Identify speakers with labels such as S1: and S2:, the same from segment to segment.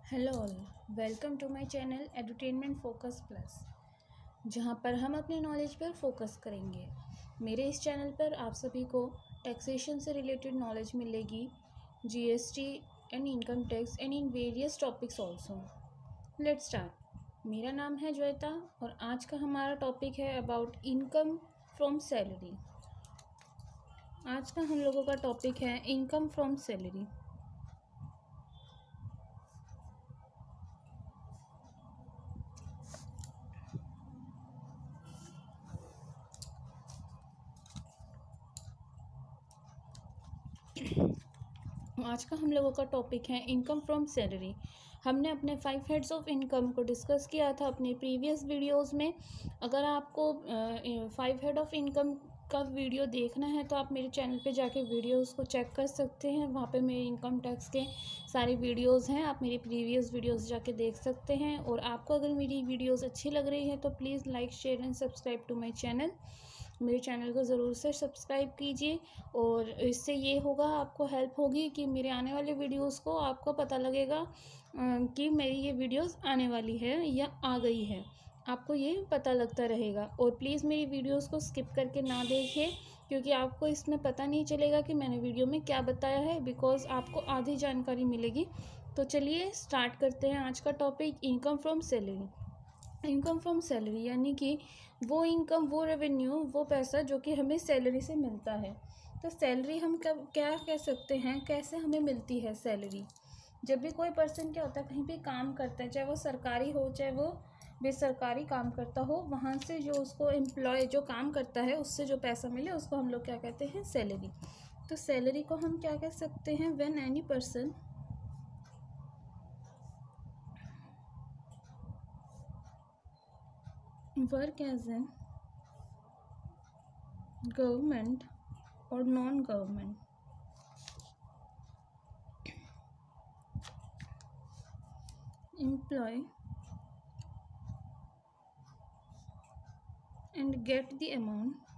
S1: Hello all, welcome to my channel edutainment focus plus, जहां पर हम अपनी नॉलेज पर फोकस करेंगे। मेरे इस चैनल पर आप सभी को टैक्सेशन से रिलेटेड नॉलेज मिलेगी, GST and income tax and in various topics also. Let's start. मेरा नाम है ज्वेता और आज का हमारा टॉपिक है अबाउट इनकम फ्रॉम सैलरी। आज का हम लोगों का टॉपिक है इनकम फ्रॉम सैलरी। आज का हम लोगों का टॉपिक है इनकम फ्रॉम सैलरी। हमने अपने 5 हेड्स ऑफ इनकम को डिस्कस किया था अपने प्रीवियस वीडियोस में। अगर आपको 5 हेड ऑफ इनकम का वीडियो देखना है तो आप मेरे चैनल पे जाके वीडियोस को चेक कर सकते हैं। वहाँ पे मेरे इनकम टैक्स के सारे वीडियोस हैं, आप मेरी प्रीवियस वीडियोस जाके देख सकते हैं। और आपको अगर मेरी वीडियोस अच्छी लग रही है तो please like, share and subscribe to my channel. मेरे चैनल को ज़रूर से सब्सक्राइब कीजिए और इससे ये होगा, आपको हेल्प होगी कि मेरे आने वाले वीडियोस को आपको पता लगेगा कि मेरी ये वीडियोस आने वाली है या आ गई है। आपको ये पता लगता रहेगा। और प्लीज़ मेरी वीडियोस को स्किप करके ना देखिए, क्योंकि आपको इसमें पता नहीं चलेगा कि मैंने वीडियो में क्या बताया है, बिकॉज़ आपको आधी जानकारी मिलेगी। तो चलिए स्टार्ट करते हैं आज का topic, income from salary. Income from salary यानी कि वो इनकम, वो रेवेन्यू, वो पैसा जो कि हमें सैलरी से मिलता है। तो सैलरी हम कब क्या कह सकते हैं, कैसे हमें मिलती है सैलरी। जब भी कोई पर्सन क्या होता है, कहीं भी काम करता है, चाहे वो सरकारी हो चाहे वो बेसरकारी काम करता हो, वहाँ से जो उसको एम्प्लॉय जो काम करता है उससे जो पैसा मिले उसको हम लोग क्या कहते हैं, सैलरी। तो सैलरी को हम क्या कह सकते हैं, when any person work as an government or non-government employee and get the amount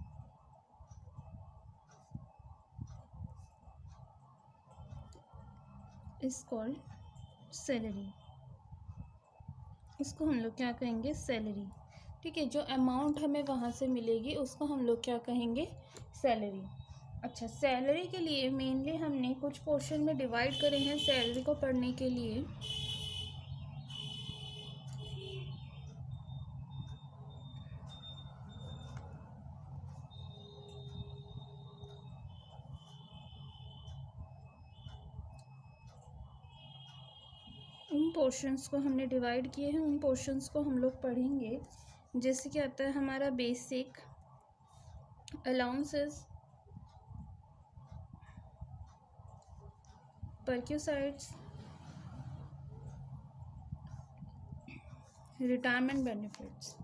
S1: is called salary। इसको हम लोग क्या कहेंगे, सैलरी। ठीक है, जो अमाउंट हमें वहाँ से मिलेगी उसको हम लोग क्या कहेंगे, सैलरी। अच्छा, सैलरी के लिए मेनली हमने कुछ पोर्शन में डिवाइड करे हैं सैलरी को पढ़ने के लिए। उन पोर्शंस को हमने डिवाइड किए हैं, उन पोर्शंस को हम लोग पढ़ेंगे। जैसे कि आता है हमारा बेसिक, अलाउंसेस, परक्यूसाइड्स, रिटायरमेंट बेनिफिट्स।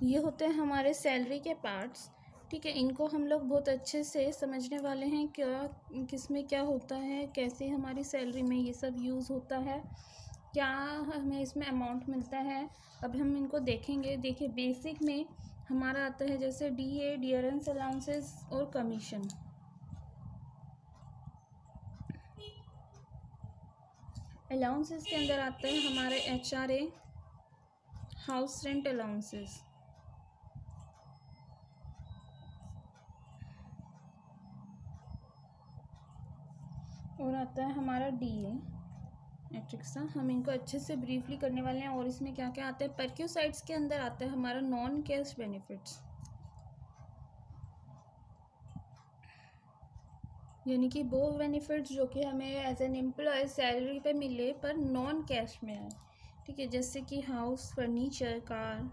S1: ये होते हैं हमारे सैलरी के पार्ट्स। ठीक है, इनको हम लोग बहुत अच्छे से समझने वाले हैं, क्या किसमें क्या होता है, कैसे हमारी सैलरी में ये सब यूज़ होता है, क्या हमें इसमें अमाउंट मिलता है। अब हम इनको देखेंगे। देखिए, बेसिक में हमारा आता है जैसे डीए, डियरेंस अलाउंसेस और कमीशन। अलाउंसेस के अंदर आता है हमारे एचआरए, हाउस रेंट अलाउंसेस। और आता है हमारा डीए, मैट्रिक्सा। हम इनको अच्छे से ब्रीफली करने वाले हैं। और इसमें क्या क्या आता है, परक्यूसाइड्स के अंदर आता है हमारा नॉन कैश बेनिफिट्स, यानी कि वो बेनिफिट्स जो कि हमें एज एन एम्प्लॉय सैलरी पे मिले पर नॉन कैश में आए। ठीक है, जैसे कि house, furniture, car,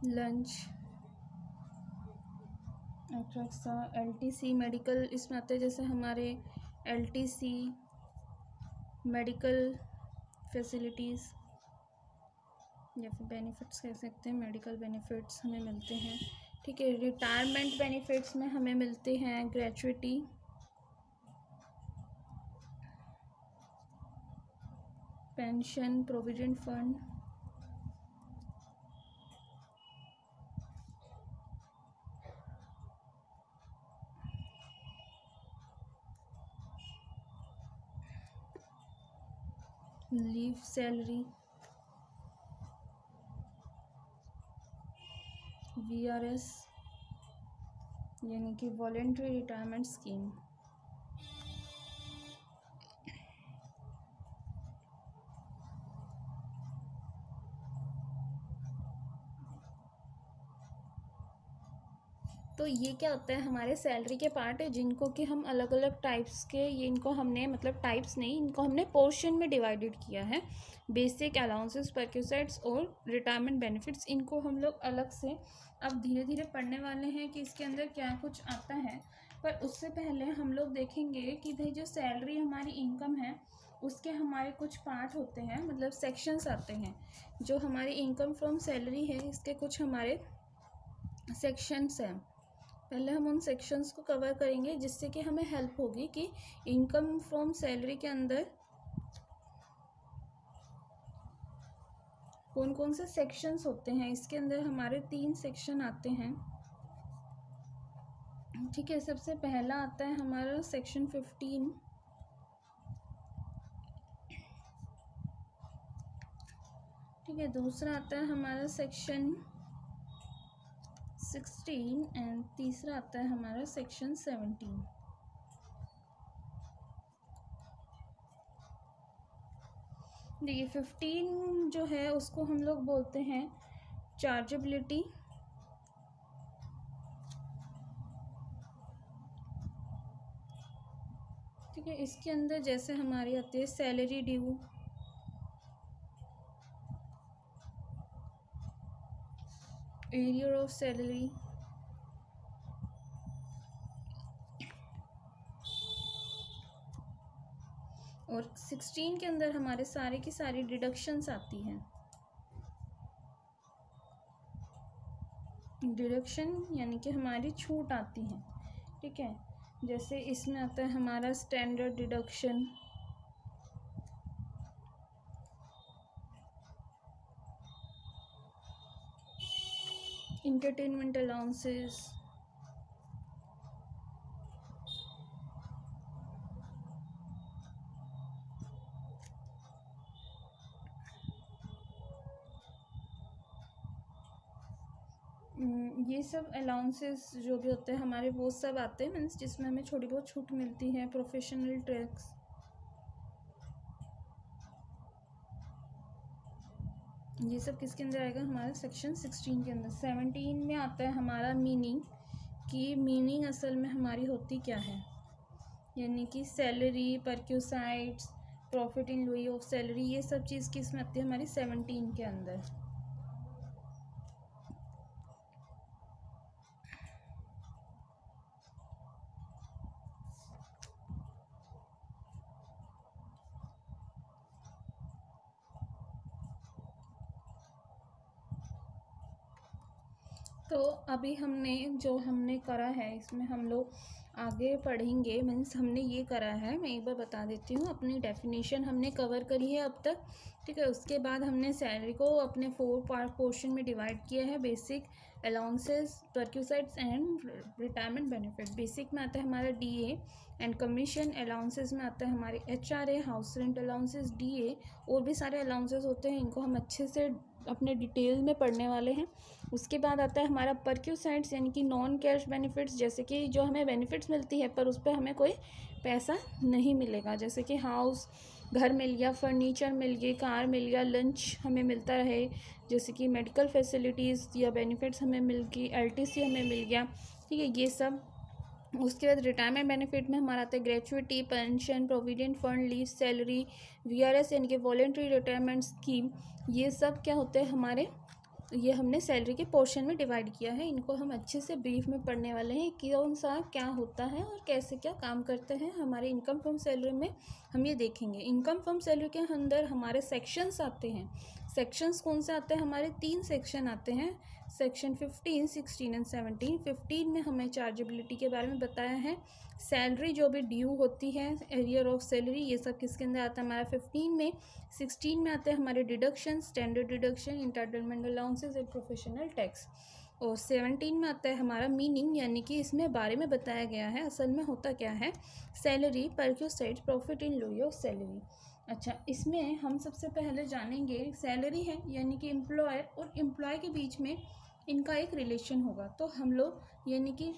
S1: lunch, extra, LTC, medical इसमें आते हैं। जैसे हमारे एलटीसी, मेडिकल फैसिलिटीज़ या फिर बेनिफिट्स कह सकते हैं, मेडिकल बेनिफिट्स हमें मिलते हैं। ठीक है, रिटायरमेंट बेनिफिट्स में हमें मिलते हैं gratuity, pension provident fund, leave salary, VRS यानी कि वॉलेंट्री रिटायरमेंट स्कीम। तो ये क्या होता है, हमारे सैलरी के पार्ट है जिनको कि हम अलग अलग टाइप्स के, ये इनको हमने मतलब टाइप्स नहीं, इनको हमने पोर्शन में डिवाइडेड किया है। बेसिक अलाउंसेस, परक्यूसाइड्स और रिटायरमेंट बेनिफिट्स, इनको हम लोग अलग से अब धीरे धीरे पढ़ने वाले हैं कि इसके अंदर क्या कुछ आता है। पर उससे पहले हम लोग देखेंगे कि भाई जो सैलरी हमारी इनकम है उसके हमारे कुछ पार्ट होते हैं, मतलब सेक्शंस आते हैं। जो हमारी इनकम फ्रॉम सैलरी है इसके कुछ हमारे सेक्शंस हैं। पहले हम उन सेक्शंस को कवर करेंगे जिससे कि हमें हेल्प होगी कि इनकम फ्रॉम सैलरी के अंदर कौन कौन से सेक्शंस होते हैं। इसके अंदर हमारे 3 सेक्शन आते हैं, ठीक है। सबसे पहला आता है हमारा सेक्शन 15, ठीक है। दूसरा आता है हमारा सेक्शन 16 एंड तीसरा आता है हमारा सेक्शन 17। देखिए 15 जो है उसको हम लोग बोलते हैं चार्जेबिलिटी, ठीक है। इसके अंदर जैसे हमारी आती है salary due, arrear of salary, और 16 के अंदर हमारे सारे की सारी डिडक्शंस आती हैं। डिडक्शन यानी कि हमारी छूट आती है, ठीक है। जैसे इसमें आता है हमारा स्टैंडर्ड डिडक्शन, इंटरटेनमेंट अलाउंसेस, ये सब अलाउंसेस जो भी होते हैं हमारे वो सब आते हैं, मीन्स जिसमें हमें छोटी बहुत छूट मिलती है। प्रोफेशनल टैक्स, ये सब किसके अंदर आएगा, हमारा सेक्शन 16 के अंदर। 17 में आता है हमारा मीनिंग, कि मीनिंग असल में हमारी होती क्या है, यानी कि salary, perquisites, profit in lieu of salary, ये सब चीज़ किस में आती है हमारी 17 के अंदर। तो अभी हमने करा है, इसमें हम लोग आगे पढ़ेंगे। मीन्स हमने ये करा है, मैं एक बार बता देती हूँ। अपनी डेफिनेशन हमने कवर करी है अब तक, ठीक है। उसके बाद हमने सैलरी को अपने 4 पार्ट पोर्शन में डिवाइड किया है। Basic, allowances, perquisites and retirement benefit. Basic में आता है हमारा DA एंड कमीशन, अलाउंसेस में आता है हमारे HRA, house rent allowances, DA, और भी सारे अलाउंसेस होते हैं। इनको हम अच्छे से अपने डिटेल में पढ़ने वाले हैं। उसके बाद आता है हमारा परक्यूसाइड्स, यानी कि नॉन कैश बेनिफिट्स, जैसे कि जो हमें बेनिफिट्स मिलती है पर उस पर हमें कोई पैसा नहीं मिलेगा। जैसे कि हाउस, घर मिल गया, फर्नीचर मिल गई, कार मिल गया, लंच हमें मिलता रहे, जैसे कि मेडिकल फैसिलिटीज़ या बेनिफिट्स हमें मिल गई, LTC हमें मिल गया, ठीक है, ये सब। उसके बाद रिटायरमेंट बेनिफिट में हमारा आता है gratuity, pension, provident fund, leave salary, VRS यानी कि वॉलेंट्री रिटायरमेंट स्कीम। ये सब क्या होते हैं हमारे, ये हमने सैलरी के पोर्शन में डिवाइड किया है। इनको हम अच्छे से ब्रीफ में पढ़ने वाले हैं कि कौन सा क्या होता है और कैसे क्या काम करते हैं हमारे इनकम फ्रॉम सैलरी में, हम ये देखेंगे। इनकम फ्रॉम सैलरी के अंदर हमारे सेक्शंस आते हैं। सेक्शंस कौन से आते हैं हमारे? 3 सेक्शन आते हैं, सेक्शन 15, 16 एंड 17। 15 में हमें चार्जेबिलिटी के बारे में बताया है, सैलरी जो भी ड्यू होती है, एरियर ऑफ सैलरी, ये सब किसके अंदर आता है हमारा 15 में। 16 में आते हैं हमारे deduction, standard deduction, entitlement allowances and professional tax. और 17 में आता है हमारा मीनिंग, यानी कि इसमें बारे में बताया गया है असल में होता क्या है, salary perquisite profit in lieu of salary. अच्छा, इसमें हम सबसे पहले जानेंगे सैलरी है यानी कि एम्प्लॉयर और एम्प्लॉय के बीच में इनका एक रिलेशन होगा। तो हम लोग यानी कि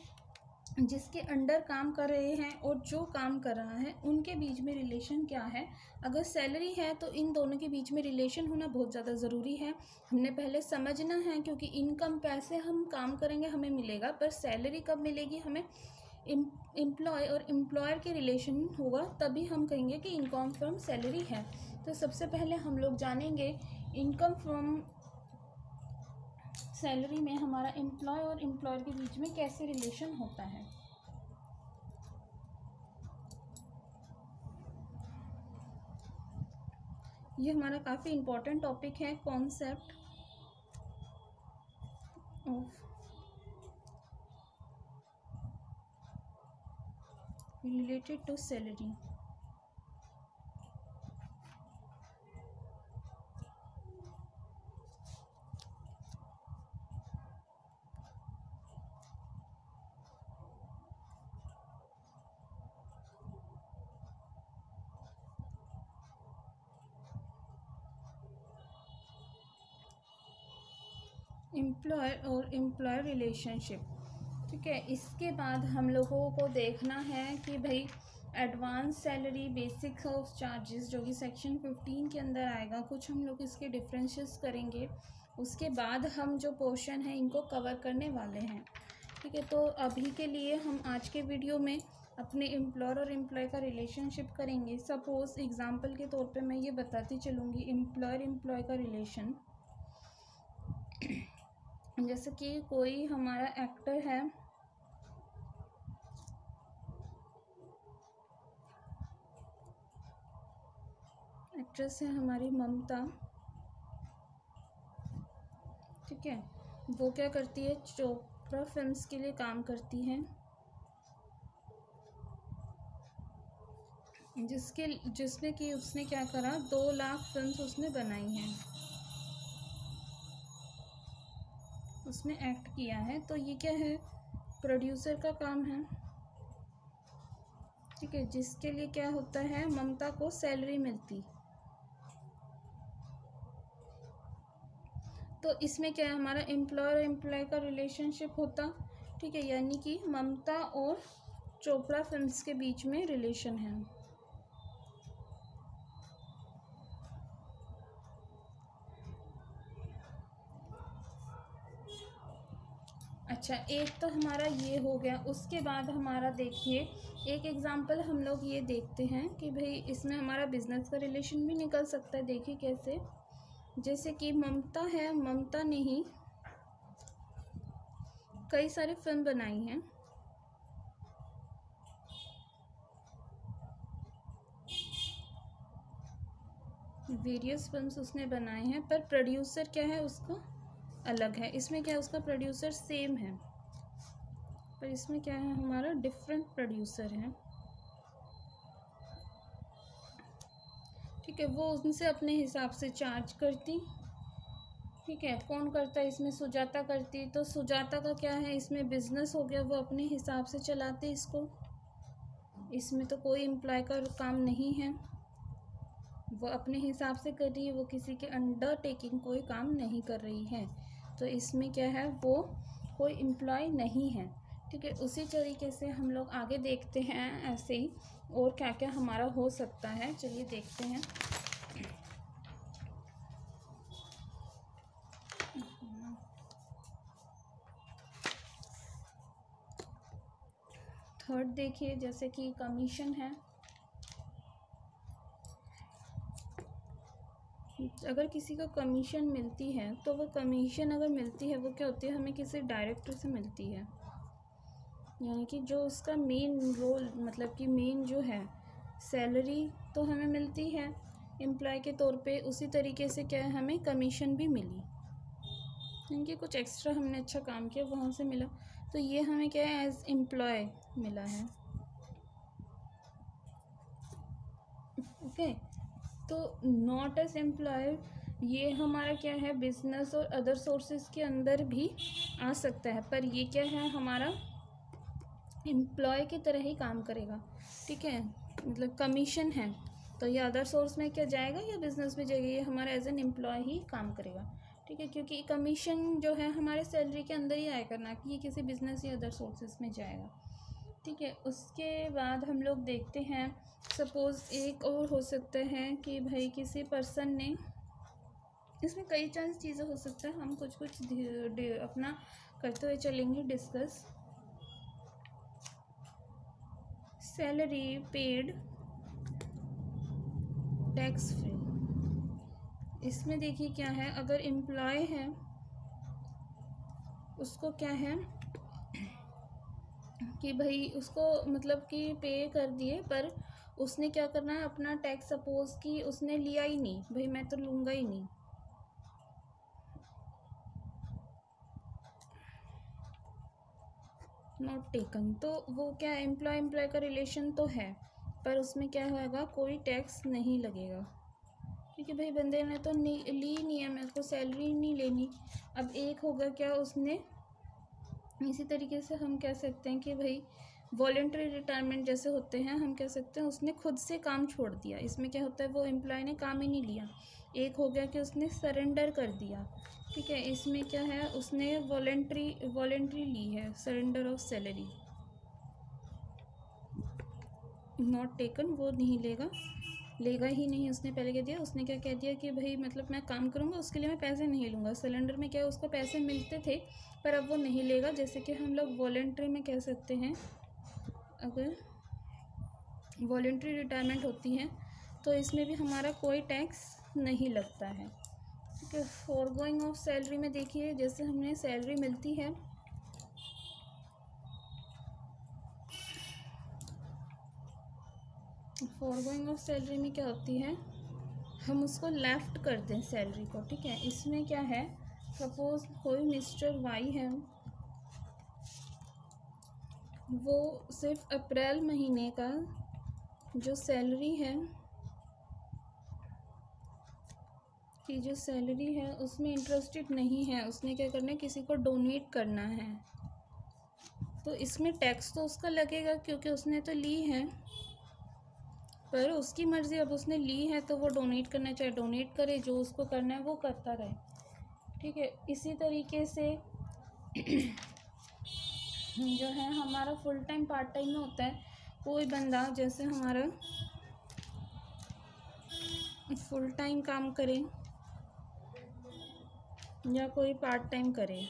S1: जिसके अंडर काम कर रहे हैं और जो काम कर रहा है उनके बीच में रिलेशन क्या है। अगर सैलरी है तो इन दोनों के बीच में रिलेशन होना बहुत ज़्यादा ज़रूरी है, हमने पहले समझना है, क्योंकि इनकम पैसे हम काम करेंगे हमें मिलेगा, पर सैलरी कब मिलेगी हमें? एम्प्लॉय और एम्प्लॉयर के रिलेशन होगा तभी हम कहेंगे कि इनकम फ्रॉम सैलरी है। तो सबसे पहले हम लोग जानेंगे इनकम फ्रॉम सैलरी में हमारा एम्प्लॉय और एम्प्लॉयर के बीच में कैसे रिलेशन होता है। ये हमारा काफ़ी इम्पोर्टेंट टॉपिक है, concept of related to salary. Employer और एम्प्लॉयर रिलेशनशिप, ठीक है। इसके बाद हम लोगों को देखना है कि भाई advance salary, basics of charges, जो कि सेक्शन 15 के अंदर आएगा, कुछ हम लोग इसके डिफरेंसेस करेंगे। उसके बाद हम जो पोर्शन है इनको कवर करने वाले हैं, ठीक है। तो अभी के लिए हम आज के वीडियो में अपने एम्प्लॉयर और एम्प्लॉय का रिलेशनशिप करेंगे। सपोज़ एग्जांपल के तौर पे मैं ये बताती चलूँगी एम्प्लॉयर एम्प्लॉय का रिलेशन। जैसे कि कोई हमारा एक्टर है, एक्ट्रेस है हमारी ममता, ठीक है। वो क्या करती है, चोपड़ा फिल्म्स के लिए काम करती है, जिसमें कि उसने क्या करा, 2 लाख फिल्म्स उसने बनाई हैं, उसने एक्ट किया है। तो ये क्या है, प्रोड्यूसर का काम है, ठीक है, जिसके लिए क्या होता है, ममता को सैलरी मिलती। तो इसमें क्या है, हमारा एम्प्लॉयर एम्प्लॉय का रिलेशनशिप होता, ठीक है, यानी कि ममता और चोपड़ा फिल्म्स के बीच में रिलेशन है। अच्छा, एक तो हमारा ये हो गया। उसके बाद हमारा देखिए एक एग्जांपल हम लोग ये देखते हैं कि भाई इसमें हमारा बिजनेस का रिलेशन भी निकल सकता है। देखिए कैसे, जैसे कि ममता है, ममता ने ही कई सारी फिल्म बनाई हैं, वेरियस फिल्म्स उसने बनाए हैं, पर प्रोड्यूसर क्या है उसका अलग है। इसमें क्या है, उसका प्रोड्यूसर सेम है, पर इसमें क्या है, हमारा डिफरेंट प्रोड्यूसर है, ठीक है। वो उनसे अपने हिसाब से चार्ज करती, ठीक है। कौन करता है इसमें, सुजाता करती। तो सुजाता का क्या है, इसमें बिजनेस हो गया, वो अपने हिसाब से चलाते इसको, इसमें तो कोई एम्प्लॉय का काम नहीं है, वो अपने हिसाब से कर रही है, वो किसी के अंडर टेकिंग कोई काम नहीं कर रही है। तो इसमें क्या है, वो कोई एम्प्लॉय नहीं है, ठीक है। उसी तरीके से हम लोग आगे देखते हैं ऐसे ही और क्या क्या हमारा हो सकता है, चलिए देखते हैं। थर्ड देखिए, जैसे कि कमीशन है। अगर किसी को कमीशन मिलती है तो वो कमीशन अगर मिलती है वो क्या होती है, हमें किसी डायरेक्टर से मिलती है, यानी कि जो उसका मेन रोल, मतलब कि मेन जो है सैलरी तो हमें मिलती है, एम्प्लॉय के तौर पे उसी तरीके से क्या है हमें कमीशन भी मिली, इनके कुछ एक्स्ट्रा हमने अच्छा काम किया वहाँ से मिला, तो ये हमें क्या है एज एम्प्लॉय मिला है। ओके, तो नॉट एज एम्प्लॉय ये हमारा क्या है बिजनेस और अदर सोर्सेज के अंदर भी आ सकता है, पर ये क्या है हमारा एम्प्लॉय की तरह ही काम करेगा। ठीक है, मतलब कमीशन है तो ये अदर सोर्स में क्या जाएगा या बिजनेस में जाएगा, ये हमारा एज एन एम्प्लॉय ही काम करेगा। ठीक है, क्योंकि कमीशन जो है हमारे सैलरी के अंदर ही आया करना कि ये किसी बिजनेस या अदर सोर्सेज में जाएगा। ठीक है, उसके बाद हम लोग देखते हैं सपोज़ एक और हो सकता है कि भाई किसी पर्सन ने, इसमें कई चांस चीज़ें हो सकता है, हम कुछ कुछ अपना करते हुए चलेंगे discuss. Salary paid tax free, इसमें देखिए क्या है, अगर एम्प्लॉय है उसको क्या है कि भाई उसको मतलब कि पे कर दिए, पर उसने क्या करना है अपना टैक्स सपोज कि उसने लिया ही नहीं, भाई मैं तो लूँगा ही नहीं, नॉट टेकन, तो वो क्या एम्प्लॉय का रिलेशन तो है पर उसमें क्या होगा कोई टैक्स नहीं लगेगा, क्योंकि भाई बंदे ने तो ली नहीं है, मेरे को सैलरी नहीं लेनी। अब एक होगा क्या उसने, इसी तरीके से हम कह सकते हैं कि भाई वॉलेंट्री रिटायरमेंट जैसे होते हैं, हम कह सकते हैं उसने खुद से काम छोड़ दिया, इसमें क्या होता है वो एम्प्लॉय ने काम ही नहीं लिया। एक हो गया कि उसने सरेंडर कर दिया। ठीक है, इसमें क्या है उसने वॉलेंट्री ली है, surrender of salary, not taken, वो नहीं लेगा ही नहीं, उसने पहले कह दिया, उसने क्या कह दिया कि भाई मतलब मैं काम करूँगा उसके लिए मैं पैसे नहीं लूँगा। सिलेंडर में क्या है उसको पैसे मिलते थे पर अब वो नहीं लेगा, जैसे कि हम लोग वॉलेंट्री में कह सकते हैं, अगर वॉलेंट्री रिटायरमेंट होती है तो इसमें भी हमारा कोई टैक्स नहीं लगता है। ठीक है, फॉरगोइंग ऑफ सैलरी में देखिए जैसे हमने सैलरी मिलती है, फॉरगोइंग ऑफ सैलरी में क्या होती है, हम उसको लेफ्ट कर दें सैलरी को। ठीक है, इसमें क्या है सपोज कोई मिस्टर वाई है, वो सिर्फ अप्रैल महीने का जो सैलरी है कि जो सैलरी है उसमें इंटरेस्टेड नहीं है, उसने क्या करना है किसी को डोनेट करना है, तो इसमें टैक्स तो उसका लगेगा क्योंकि उसने तो ली है, पर उसकी मर्ज़ी, अब उसने ली है तो वो डोनेट करना चाहे डोनेट करे, जो उसको करना है वो करता रहे। ठीक है, इसी तरीके से जो है हमारा फुल टाइम पार्ट टाइम में होता है, कोई बंदा जैसे हमारा फुल टाइम काम करे या कोई पार्ट टाइम करे।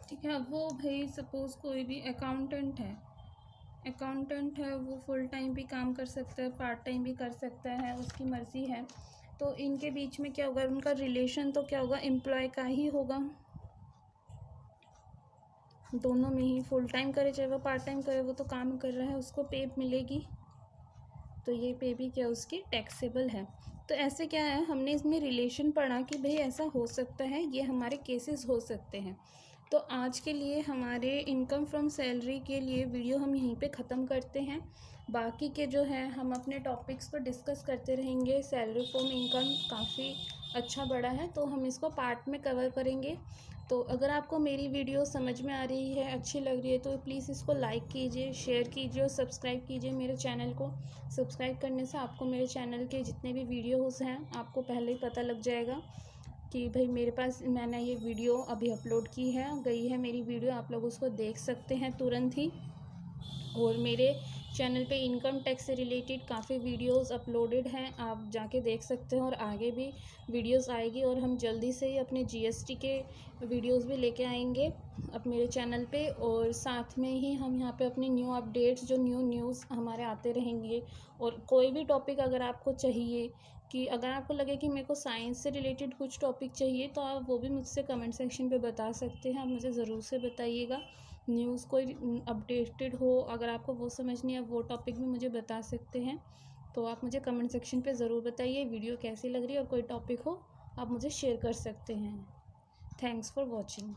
S1: ठीक है, वो भाई सपोज़ कोई भी अकाउंटेंट है, वो फुल टाइम भी काम कर सकता है, पार्ट टाइम भी कर सकता है, उसकी मर्ज़ी है। तो इनके बीच में क्या होगा, उनका रिलेशन तो क्या होगा एम्प्लॉय का ही होगा, दोनों में ही, फुल टाइम करे चाहे वो पार्ट टाइम करे, वो तो काम कर रहा है, उसको पे मिलेगी, तो ये पे भी क्या उसकी टैक्सेबल है। तो ऐसे क्या है हमने इसमें रिलेशन पढ़ा कि भाई ऐसा हो सकता है, ये हमारे केसेस हो सकते हैं। तो आज के लिए हमारे इनकम फ्रॉम सैलरी के लिए वीडियो हम यहीं पे ख़त्म करते हैं, बाकी के जो है हम अपने टॉपिक्स को डिस्कस करते रहेंगे। सैलरी फ्रॉम इनकम काफ़ी अच्छा बड़ा है तो हम इसको पार्ट में कवर करेंगे। तो अगर आपको मेरी वीडियो समझ में आ रही है, अच्छी लग रही है, तो प्लीज़ इसको लाइक कीजिए, शेयर कीजिए और सब्सक्राइब कीजिए मेरे चैनल को। सब्सक्राइब करने से आपको मेरे चैनल के जितने भी वीडियोस हैं आपको पहले ही पता लग जाएगा कि भाई मेरे पास मैंने ये वीडियो अभी अपलोड की है, गई है मेरी वीडियो, आप लोग उसको देख सकते हैं तुरंत ही। और मेरे चैनल पे इनकम टैक्स से रिलेटेड काफ़ी वीडियोस अपलोडेड हैं, आप जाके देख सकते हैं, और आगे भी वीडियोस आएगी, और हम जल्दी से ही अपने जीएसटी के वीडियोस भी लेके आएंगे अब मेरे चैनल पे। और साथ में ही हम यहाँ पे अपने न्यू अपडेट्स, जो न्यूज़ हमारे आते रहेंगे। और कोई भी टॉपिक अगर आपको चाहिए, कि अगर आपको लगे कि मेरे को साइंस से रिलेटेड कुछ टॉपिक चाहिए, तो आप वो भी मुझसे कमेंट सेक्शन पे बता सकते हैं, आप मुझे ज़रूर से बताइएगा। न्यूज़ कोई अपडेटेड हो, अगर आपको वो समझनी है वो टॉपिक भी मुझे बता सकते हैं। तो आप मुझे कमेंट सेक्शन पे ज़रूर बताइए वीडियो कैसी लग रही है, और कोई टॉपिक हो आप मुझे शेयर कर सकते हैं। Thanks for watching.